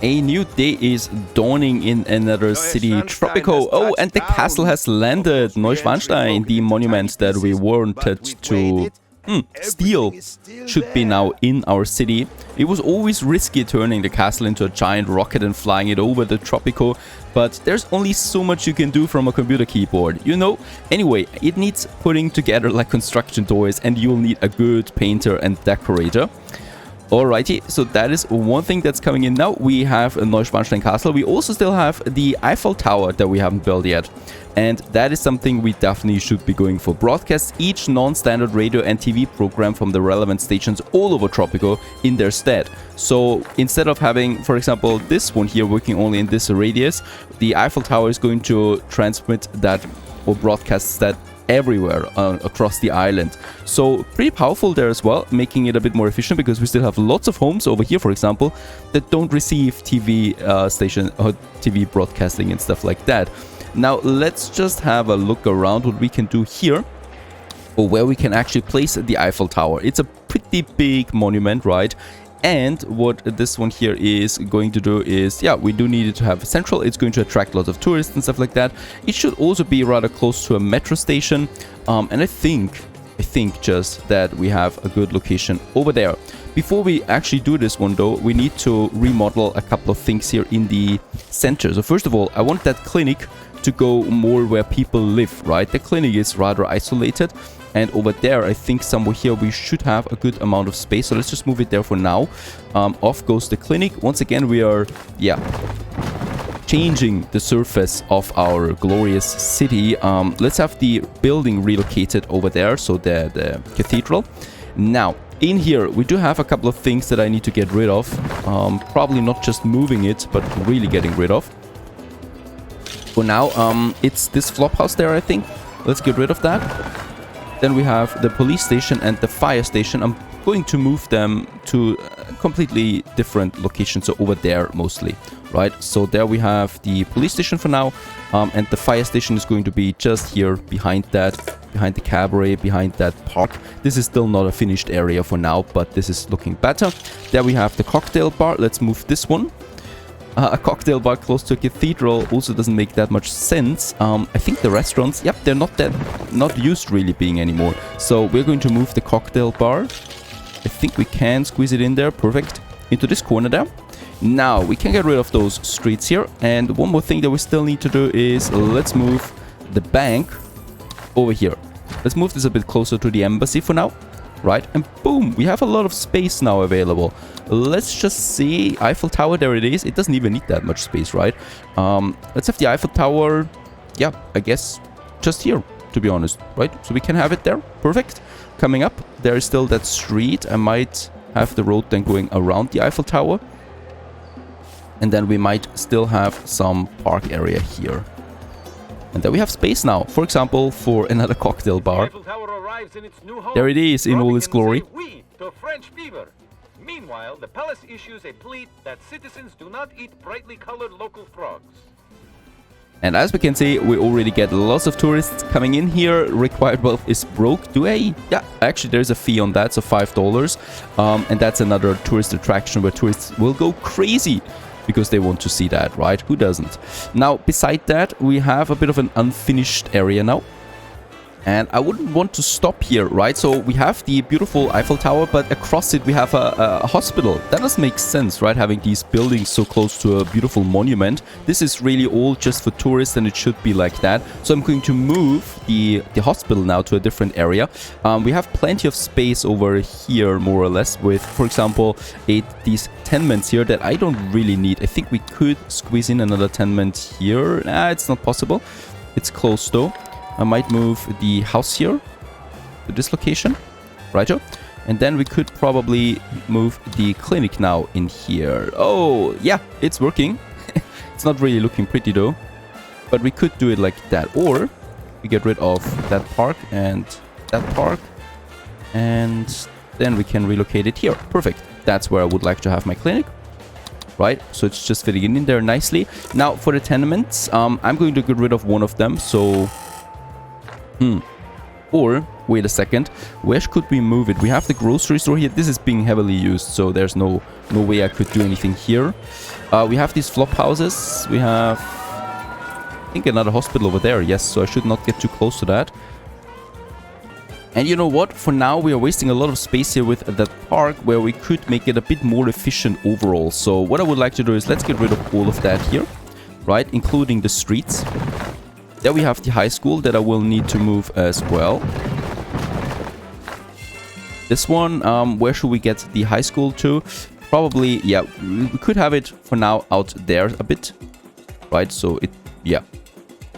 A new day is dawning in another city, Tropico. Oh, and the castle has landed. Neuschwanstein, the monument that we wanted to steal, should be now in our city. It was always risky turning the castle into a giant rocket and flying it over the Tropico, but there's only so much you can do from a computer keyboard, you know? Anyway, it needs putting together like construction toys, and you'll need a good painter and decorator. Alrighty, so that is one thing that's coming in now. We have a Neuschwanstein Castle. We also still have the Eiffel Tower that we haven't built yet. And that is something we definitely should be going for. Broadcast each non-standard radio and TV program from the relevant stations all over Tropico in their stead. So instead of having, for example, this one here working only in this radius, the Eiffel Tower is going to transmit that or broadcast that everywhere across the island. So pretty powerful there as well, making it a bit more efficient because we still have lots of homes over here, for example, that don't receive TV station or TV broadcasting and stuff like that. Now let's just have a look around what we can do here, or where we can actually place the Eiffel Tower. It's a pretty big monument, right? And what this one here is going to do is, yeah, we do need it to have a central. It's going to attract lots of tourists and stuff like that. It should also be rather close to a metro station. And I think just that we have a good location over there. Before we actually do this one though, we need to remodel a couple of things here in the center. So first of all, I want that clinic to go more where people live, right? The clinic is rather isolated. And over there, I think somewhere here we should have a good amount of space. So let's just move it there for now. Off goes the clinic. Once again, we are, yeah, changing the surface of our glorious city. Let's have the building relocated over there. So the cathedral. Now, in here, we do have a couple of things that I need to get rid of. Probably not just moving it, but really getting rid of. For now, it's this flop house there, I think. Let's get rid of that. Then we have the police station and the fire station. I'm going to move them to completely different locations, so over there mostly, right? So there we have the police station for now, and the fire station is going to be just here behind that, behind the cabaret, behind that park. This is still not a finished area for now, but this is looking better. There we have the cocktail bar. Let's move this one. A cocktail bar close to a cathedral also doesn't make that much sense. I think the restaurants, yep, they're not used really being anymore. So we're going to move the cocktail bar. I think we can squeeze it in there, perfect, into this corner there. Now we can get rid of those streets here. And one more thing that we still need to do is let's move the bank over here. Let's move this a bit closer to the embassy for now. Right, and boom, we have a lot of space now available. Let's just see, Eiffel Tower, there it is. It doesn't even need that much space, right? Let's have the Eiffel Tower, yeah, I guess just here, to be honest, right? So we can have it there, perfect. Coming up, there is still that street. I might have the road then going around the Eiffel Tower. And then we might still have some park area here. And then we have space now, for example, for another cocktail bar. There it is in all its glory. Meanwhile, the palace issues a plea that citizens do not eat brightly colored local frogs. And as we can see, we already get lots of tourists coming in here. Required wealth is broke. Do I? Yeah, actually there's a fee on that, so $5. And that's another tourist attraction where tourists will go crazy because they want to see that, right? Who doesn't? Now, beside that, we have a bit of an unfinished area now. And I wouldn't want to stop here, right? So we have the beautiful Eiffel Tower, but across it we have a hospital. That doesn't make sense, right? Having these buildings so close to a beautiful monument. This is really all just for tourists, and it should be like that. So I'm going to move the hospital now to a different area. We have plenty of space over here, more or less, with, for example, these tenements here that I don't really need. I think we could squeeze in another tenement here. Nah, it's not possible. It's close though. I might move the house here to this location, righto. And then we could probably move the clinic now in here. Oh, yeah, it's working. It's not really looking pretty though, but we could do it like that. Or we get rid of that park, and then we can relocate it here. Perfect. That's where I would like to have my clinic. Right, so it's just fitting in there nicely. Now for the tenements, I'm going to get rid of one of them. So or, wait a second, where could we move it? We have the grocery store here. This is being heavily used, so there's no No way I could do anything here. We have these flop houses. We have, I think, another hospital over there. Yes, so I should not get too close to that. And you know what? For now, we are wasting a lot of space here with that park where we could make it a bit more efficient overall. So what I would like to do is let's get rid of all of that here, right? Including the streets. There we have the high school that I will need to move as well. This one, where should we get the high school to? Probably, yeah, we could have it for now out there a bit, right? So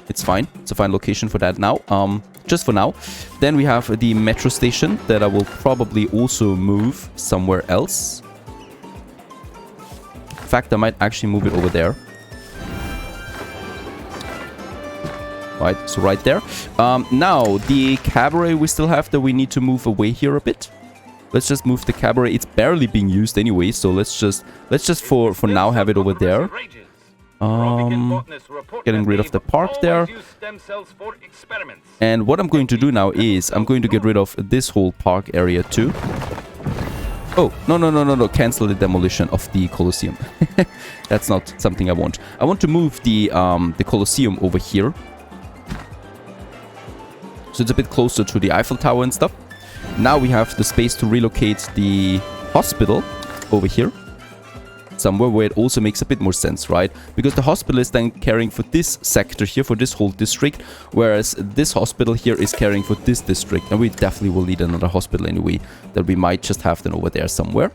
it's fine. It's a fine location for that now. Just for now. Then we have the metro station that I will probably also move somewhere else. In fact, I might actually move it over there. Right, so right there. Now, the cabaret we still have that we need to move away here a bit. Let's just move the cabaret. It's barely being used anyway, so let's just for now have it over there. Getting rid of the park there. And what I'm going to do now is I'm going to get rid of this whole park area too. Oh, no. Cancel the demolition of the Colosseum. That's not something I want. I want to move the Colosseum over here. So it's a bit closer to the Eiffel Tower and stuff. Now we have the space to relocate the hospital over here. Somewhere where it also makes a bit more sense, right? Because the hospital is then caring for this sector here, for this whole district, whereas this hospital here is caring for this district, and we definitely will need another hospital anyway, that we might just have then over there somewhere.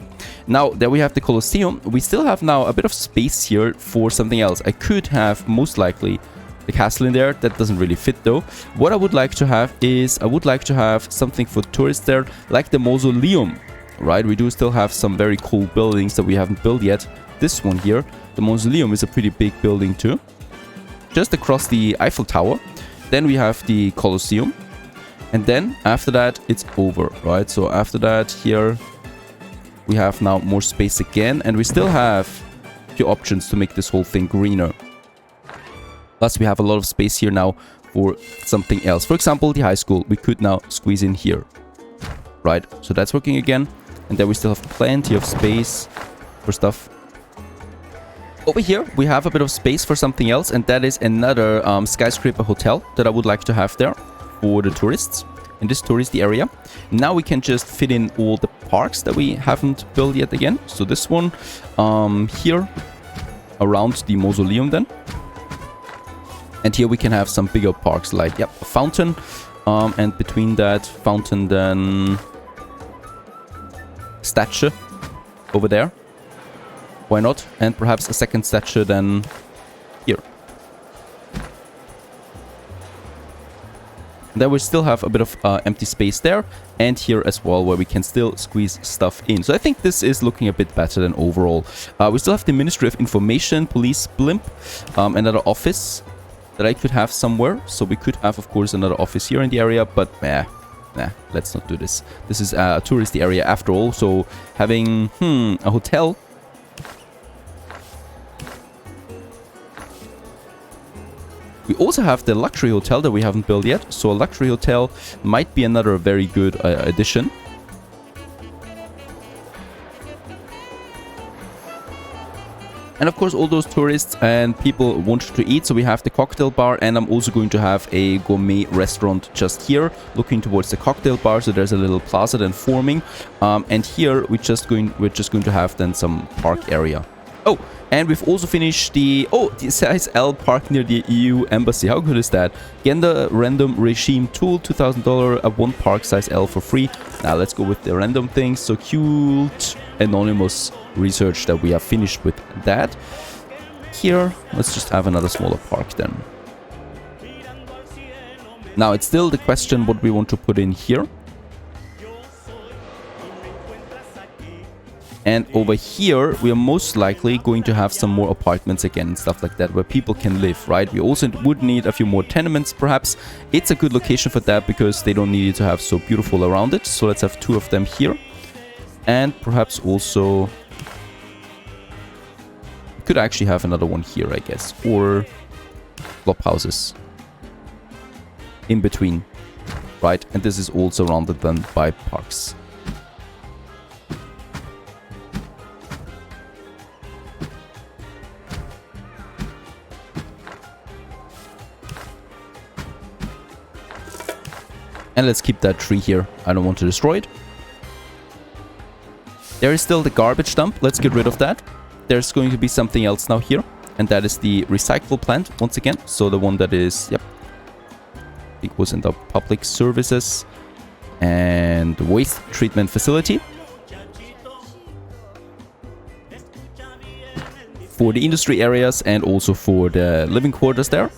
Now, there we have the Colosseum. We still have now a bit of space here for something else. I could have, most likely, the castle in there. That doesn't really fit though. What I would like to have is, I would like to have something for tourists there, like the mausoleum. Right, we do still have some very cool buildings that we haven't built yet. This one here, the mausoleum, is a pretty big building too. Just across the Eiffel Tower. Then we have the Colosseum. And then after that, it's over, right? So after that, here we have now more space again. And we still have a few options to make this whole thing greener. Plus, we have a lot of space here now for something else. For example, the high school, we could now squeeze in here. Right, so that's working again. And then we still have plenty of space for stuff. Over here, we have a bit of space for something else. And that is another skyscraper hotel that I would like to have there for the tourists in this touristy area. Now we can just fit in all the parks that we haven't built yet again. So this one here around the mausoleum then. And here we can have some bigger parks like, yep, a fountain. And between that fountain then statue over there. Why not? And perhaps a second statue then here. Then we still have a bit of empty space there. And here as well, where we can still squeeze stuff in. So I think this is looking a bit better than overall. We still have the Ministry of Information, Police Blimp, another office that I could have somewhere. So we could have, of course, another office here in the area, but nah, let's not do this. This is a touristy area after all, so having, a hotel. We also have the luxury hotel that we haven't built yet, so a luxury hotel might be another very good addition. And of course, all those tourists and people want to eat. So we have the cocktail bar, and I'm also going to have a gourmet restaurant just here, looking towards the cocktail bar. So there's a little plaza then forming. And here we're just going to have then some park area. Oh, and we've also finished the size L park near the EU embassy. How good is that? Gender random regime tool, $2,000, one park size L for free. Now let's go with the random things. So cute, anonymous research that we have finished with that. Here, let's just have another smaller park then. Now it's still the question what we want to put in here. And over here, we are most likely going to have some more apartments again and stuff like that, where people can live, right? We also would need a few more tenements, perhaps. It's a good location for that, because they don't need it to have so beautiful around it. So let's have 2 of them here. And perhaps also... we could actually have another one here, I guess. Or flop houses. In between, right? And this is all surrounded then by parks. And let's keep that tree here. I don't want to destroy it. There is still the garbage dump. Let's get rid of that. There's going to be something else now here. And that is the recycle plant once again. So the one that is, yep. It was in the public services and waste treatment facility. For the industry areas and also for the living quarters there.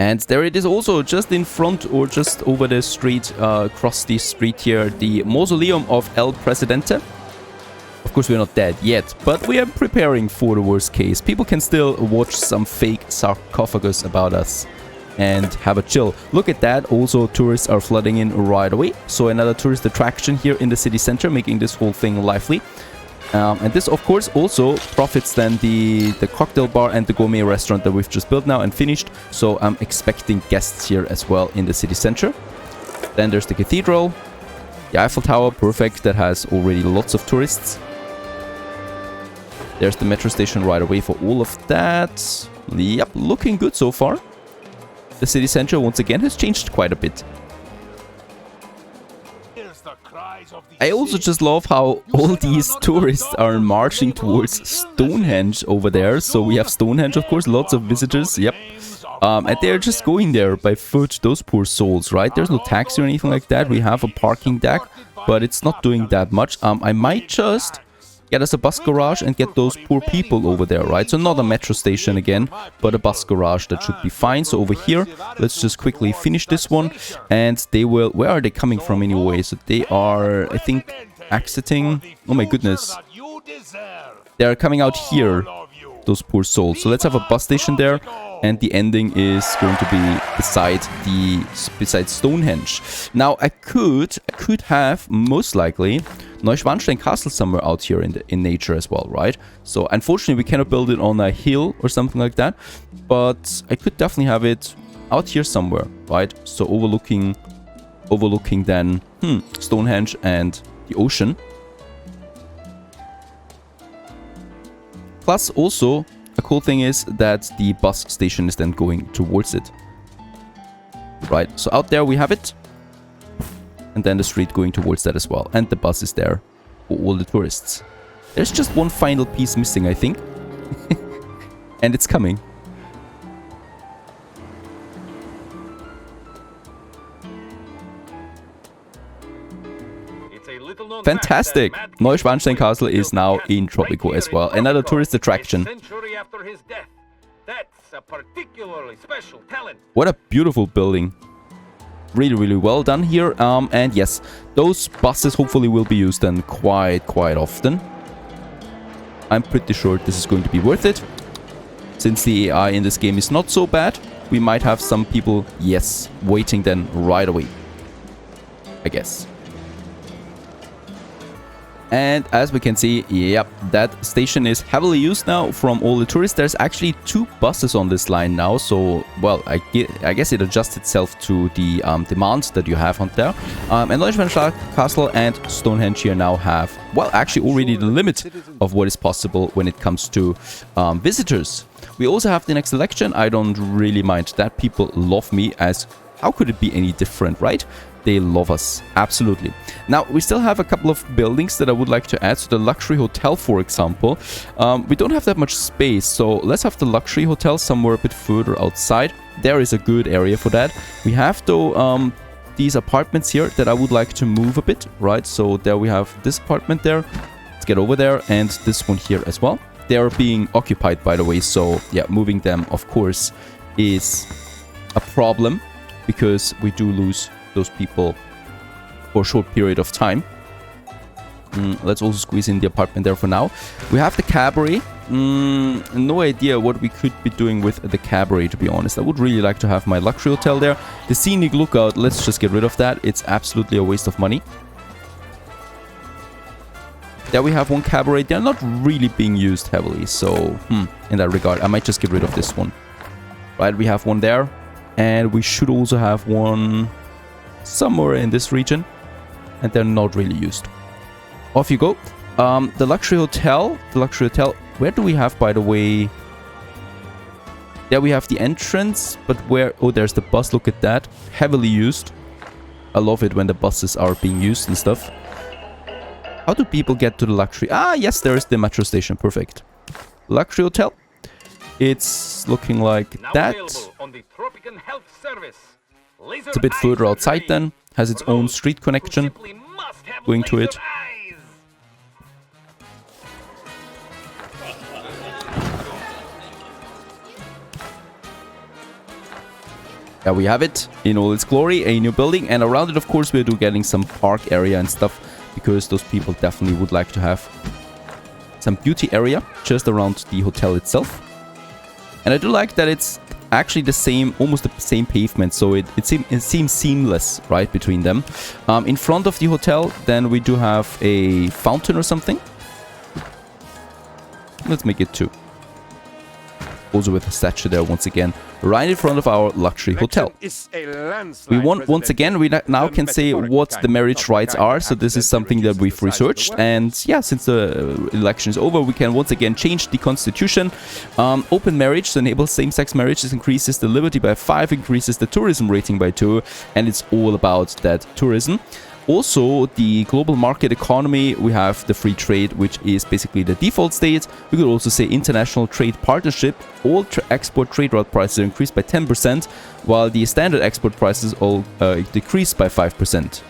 And there it is also, just in front or just over the street, across the street here, the mausoleum of El Presidente. Of course, we're not dead yet, but we are preparing for the worst case. People can still watch some fake sarcophagus about us and have a chill. Look at that. Also, tourists are flooding in right away. So another tourist attraction here in the city center, making this whole thing lively. And this, of course, also profits then the cocktail bar and the gourmet restaurant that we've just built now and finished. So I'm expecting guests here as well in the city center. Then there's the cathedral. The Eiffel Tower, perfect. That has already lots of tourists. There's the metro station right away for all of that. Yep, looking good so far. The city center, once again, has changed quite a bit. I also just love how all these tourists are marching towards Stonehenge over there. So we have Stonehenge, of course, lots of visitors, yep. And they're just going there by foot, those poor souls, right? There's no taxi or anything like that. We have a parking deck, but it's not doing that much. I might just get us a bus garage and get those poor people over there, right? So not a metro station again, but a bus garage. That should be fine. So over here, let's just quickly finish this one. And they will... Where are they coming from anyway? So they are, I think, exiting... Oh my goodness. They are coming out here, those poor souls. So let's have a bus station there. And the ending is going to be beside Stonehenge. Now I could have most likely Neuschwanstein Castle somewhere out here in nature as well, right? So unfortunately we cannot build it on a hill or something like that, but I could definitely have it out here somewhere, right? So overlooking then Stonehenge and the ocean. Plus also, a cool thing is that the bus station is then going towards it. Right, so out there we have it. And then the street going towards that as well. And the bus is there for all the tourists. There's just one final piece missing, I think. And it's coming. Fantastic! Neuschwanstein Castle is now in Tropico as well. Another tourist attraction. What a beautiful building. Really, really well done here. And yes, those buses hopefully will be used then quite often. I'm pretty sure this is going to be worth it. Since the AI in this game is not so bad, we might have some people, yes, waiting then right away. I guess. And as we can see, yep, that station is heavily used now from all the tourists. There's actually 2 buses on this line now. So, well, I guess it adjusts itself to the demand that you have on there. And Neuschwanstein Castle and Stonehenge here now have, well, actually already the limit of what is possible when it comes to visitors. We also have the next election. I don't really mind that. People love me, as how could it be any different, right? They love us, absolutely. Now, we still have a couple of buildings that I would like to add. So the luxury hotel, for example. We don't have that much space, so let's have the luxury hotel somewhere a bit further outside. There is a good area for that. We have, though, these apartments here that I would like to move a bit, right? So there we have this apartment there. Let's get over there, and this one here as well. They are being occupied, by the way, so yeah, moving them, of course, is a problem, because we do lose those people for a short period of time. Let's also squeeze in the apartment there for now. We have the cabaret. No idea what we could be doing with the cabaret, to be honest. I would really like to have my luxury hotel there. The scenic lookout, let's just get rid of that. It's absolutely a waste of money. There we have one cabaret. They're not really being used heavily, so in that regard, I might just get rid of this one. Right, we have one there. And we should also have one somewhere in this region. And they're not really used. Off you go. The luxury hotel. Where do we have, by the way? There we have the entrance, but where... Oh, there's the bus. Look at that. Heavily used. I love it when the buses are being used and stuff. How do people get to the luxury? Ah, yes, there is the metro station. Perfect. Luxury hotel. It's looking like Now that. available on the Tropican Health Service. Laser It's a bit eye further outside surgery then. Has its for own those street who connection. simply must have Going to laser it. eyes. There we have it in all its glory, a new building, and around it, of course, we're getting some park area and stuff, because those people definitely would like to have some beauty area just around the hotel itself. And I do like that it's actually the same, almost the same pavement, so it seems seamless, right, between them. In front of the hotel, then we do have a fountain or something. Let's make it 2. Also with a statue there once again, right in front of our luxury hotel. We want, once again, we now can say what the marriage rights are. So this is something that we've researched. And yeah, since the election is over, we can once again change the constitution. Open marriage, so enable same-sex marriages, increases the liberty by 5, increases the tourism rating by 2. And it's all about that tourism. Also, the global market economy, we have the free trade, which is basically the default state. We could also say international trade partnership. All export trade route prices are increased by 10%, while the standard export prices all decrease by 5%.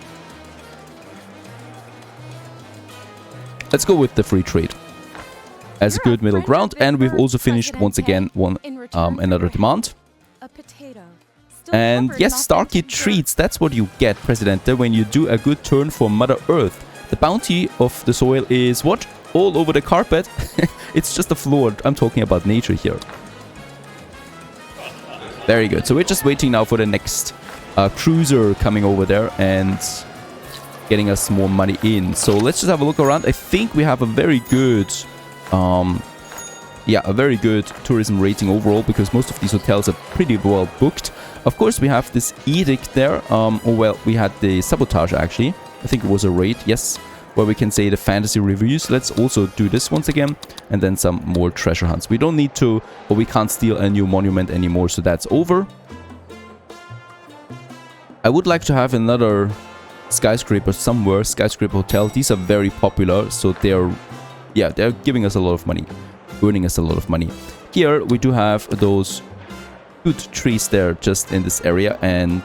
Let's go with the free trade as a good middle ground. And we've also finished, once again, another demand. A potato. And yes, Starkey treats, that's what you get, Presidente, when you do a good turn for Mother Earth. The bounty of the soil is what? All over the carpet? It's just a floor. I'm talking about nature here. Very good. So we're just waiting now for the next cruiser coming over there and getting us more money in. So let's just have a look around. I think we have a very good... a very good tourism rating overall, because most of these hotels are pretty well booked. Of course, we have this edict there. We had the sabotage, actually. I think it was a raid, yes, where we can say the fantasy reviews. Let's also do this once again, and then some more treasure hunts. We don't need to, or we can't steal a new monument anymore, so that's over. I would like to have another skyscraper somewhere, skyscraper hotel. These are very popular, so they're giving us a lot of money. Earning us a lot of money. Here we do have those good trees there just in this area, and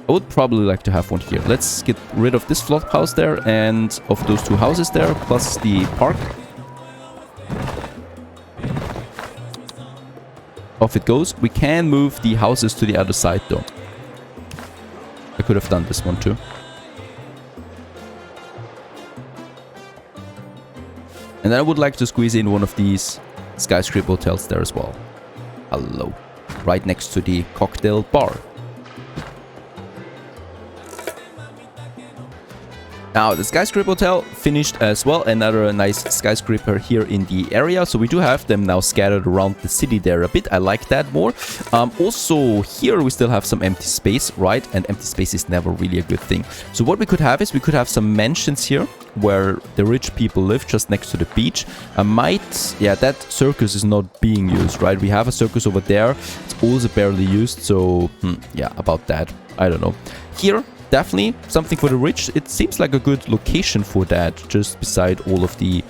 I would probably like to have one here. Let's get rid of this flop house there and of those 2 houses there, plus the park. Off it goes. We can move the houses to the other side though. I could have done this one too. And then I would like to squeeze in one of these skyscraper hotels there as well. Hello. Right next to the cocktail bar. Now, the skyscraper hotel finished as well. Another nice skyscraper here in the area. So we do have them now scattered around the city there a bit. I like that more. Also, here we still have some empty space, right? And empty space is never really a good thing. So what we could have is we could have some mansions here where the rich people live just next to the beach. That circus is not being used, right? We have a circus over there. It's also barely used. So, about that. I don't know. Here, definitely something for the rich. It seems like a good location for that, just beside all of the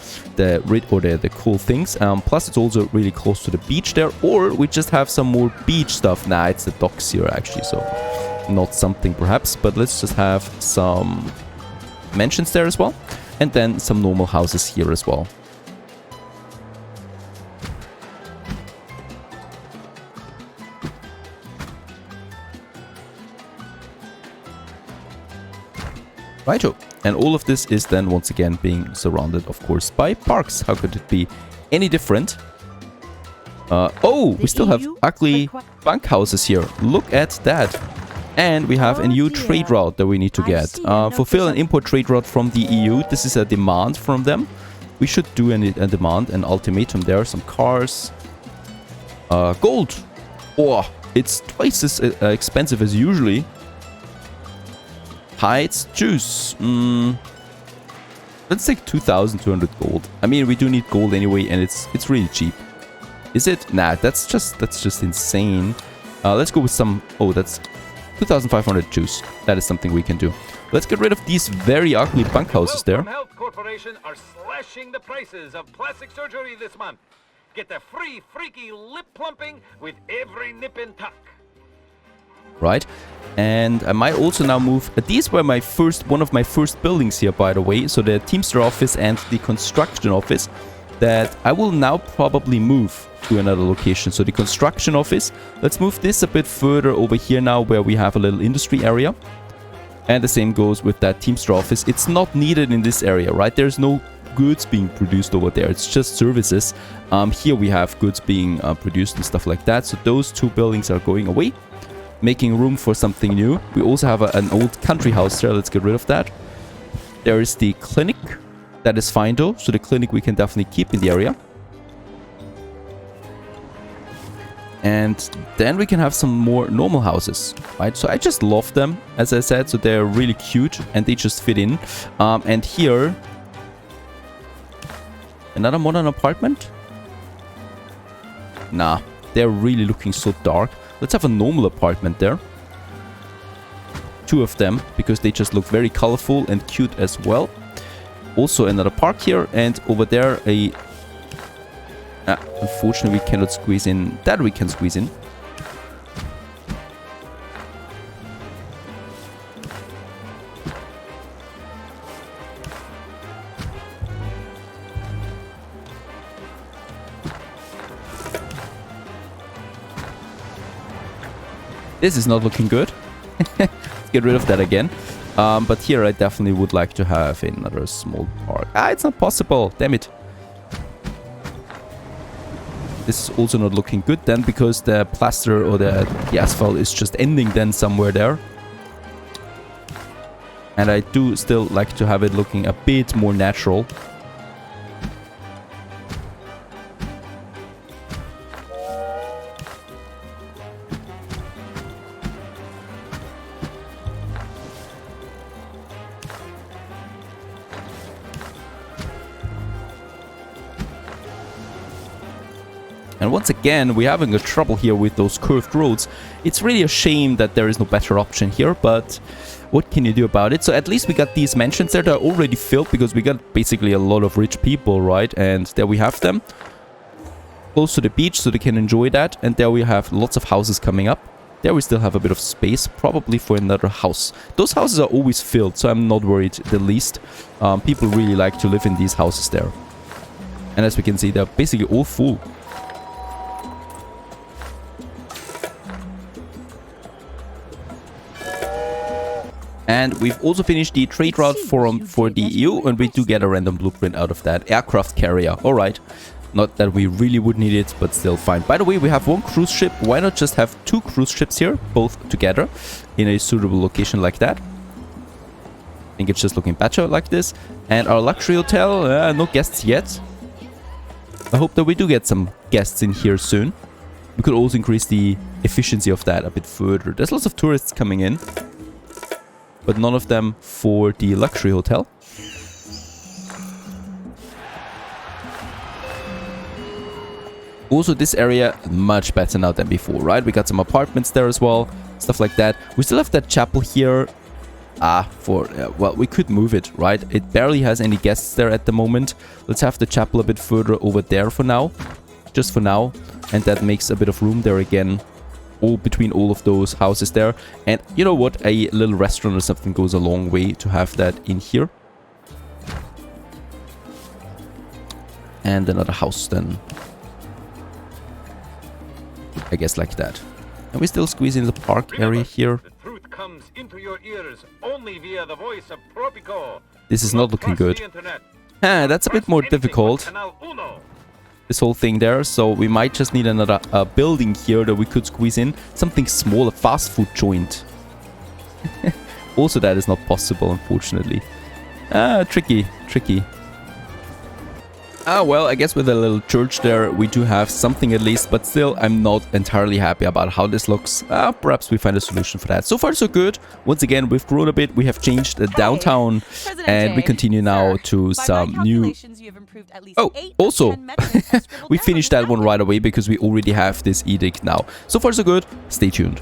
cool things. Plus, it's also really close to the beach there. Or we just have some more beach stuff. Nah, it's the docks here actually, so not something perhaps. But let's just have some mansions there as well, and then some normal houses here as well. Righto. And all of this is then once again being surrounded, of course, by parks. How could it be any different? We still have ugly bunkhouses here. Look at that. And we have a new trade route that we need to get. Fulfill an import trade route from the EU. This is a demand from them. We should do a demand, an ultimatum there. Some cars. Gold. Oh, it's twice as expensive as usually. Hides, juice. Let's take 2,200 gold. I mean, we do need gold anyway, and it's really cheap. Is it? Nah, that's just insane. Let's go with some... Oh, that's 2,500 juice. That is something we can do. Let's get rid of these very ugly bunkhouses there. Health Corporation are slashing the prices of plastic surgery this month. Get the free freaky lip plumping with every nip and tuck. Right, and I might also now move. These were one of my first buildings here, by the way. So the Teamster office and the construction office that I will now probably move to another location. So the construction office, let's move this a bit further over here now, where we have a little industry area. And the same goes with that Teamster office. It's not needed in this area, right? There's no goods being produced over there. It's just services. Here we have goods being produced and stuff like that. So those two buildings are going away, making room for something new. We also have an old country house there. Let's get rid of that. There is the clinic. That is fine though. So the clinic we can definitely keep in the area. And then we can have some more normal houses, right? So I just love them, as I said. So they're really cute and they just fit in. And here, another modern apartment? Nah, they're really looking so dark. Let's have a normal apartment there. Two of them, because they just look very colorful and cute as well. Also another park here, and over there a... unfortunately we cannot squeeze in. That we can squeeze in. This is not looking good. Let's get rid of that again. But here I definitely would like to have another small park. It's not possible. Damn it. This is also not looking good then, because the plaster or the asphalt is just ending then somewhere there. And I do still like to have it looking a bit more natural. And once again, we're having a trouble here with those curved roads. It's really a shame that there is no better option here, but what can you do about it? So at least we got these mansions there that are already filled, because we got basically a lot of rich people, right? And there we have them. Close to the beach, so they can enjoy that. And there we have lots of houses coming up. There we still have a bit of space, probably for another house. Those houses are always filled, so I'm not worried the least. People really like to live in these houses there. And as we can see, they're basically all full. And we've also finished the trade route forum for the EU, and we do get a random blueprint out of that. Aircraft carrier. Alright. Not that we really would need it, but still fine. By the way, we have one cruise ship. Why not just have two cruise ships here, both together, in a suitable location like that? I think it's just looking better like this. And our luxury hotel, no guests yet. I hope that we do get some guests in here soon. We could also increase the efficiency of that a bit further. There's lots of tourists coming in, but none of them for the luxury hotel. Also, this area much better now than before, right? We got some apartments there as well, stuff like that. We still have that chapel here. Well, we could move it, right? It barely has any guests there at the moment. Let's have the chapel a bit further over there for now. Just for now. And that makes a bit of room there again. All between all of those houses there. And you know what? A little restaurant or something goes a long way to have that in here. And another house then. I guess like that. And we still squeeze in the park area here. The truth comes into your ears only via the voice of Tropico. This is not looking good. That's a bit more difficult. This whole thing there, so we might just need another building here that we could squeeze in. Something small, a fast food joint. Also that is not possible, unfortunately. Tricky. Well, I guess with a little church there, we do have something at least, but still, I'm not entirely happy about how this looks. Perhaps we find a solution for that. So far, so good. Once again, we've grown a bit. We have changed the downtown, and we continue now to some new... Oh, also, we finish that one right away because we already have this edict now. So far so good, stay tuned.